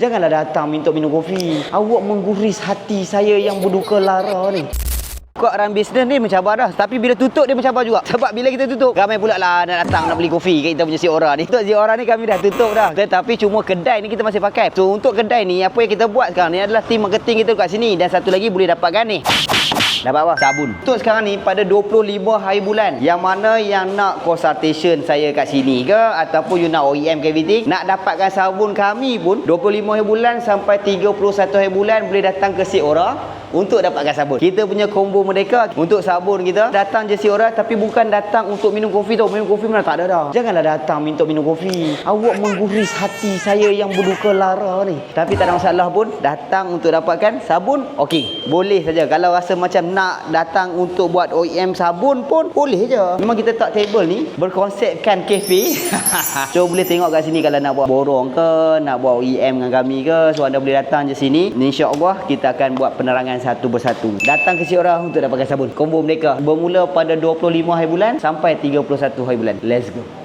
Janganlah datang minta minum kopi. Awak menggubris hati saya yang berduka lara ni. Kau orang bisnes ni mencabar dah. Tapi bila tutup dia mencabar juga. Sebab bila kita tutup, ramai pula lah nak datang nak beli kopi kat kita punya Ziora ni. Untuk Ziora ni kami dah tutup dah. Tetapi cuma kedai ni kita masih pakai. So untuk kedai ni, apa yang kita buat sekarang ni adalah tim marketing kita kat sini. Dan satu lagi boleh dapatkan ni. Dapat apa? Sabun. Untuk sekarang ni pada 25 hari bulan, yang mana yang nak consultation saya kat sini ke ataupun you nak OEM ke everything, nak dapatkan sabun kami pun 25 hari bulan sampai 31 hari bulan boleh datang ke Ziora untuk dapatkan sabun. Kita punya combo merdeka untuk sabun kita. Datang je Ziora tapi bukan datang untuk minum kopi tau. Minum kopi mana tak ada dah. Janganlah datang minta minum kopi. Awak menggubris hati saya yang berduka lara ni. Tapi tak ada masalah pun, datang untuk dapatkan sabun, okey. Boleh saja. Kalau rasa macam nak datang untuk buat OEM sabun pun boleh je. Memang kita tak table ni berkonsepkan kafe. So boleh tengok kat sini kalau nak buat borong ke, nak buat OEM dengan kami ke. So anda boleh datang je sini. InsyaAllah kita akan buat penerangan satu persatu. Datang ke Ziora untuk dapatkan sabun. Combo mereka bermula pada 25 hari bulan sampai 31 hari bulan. Let's go.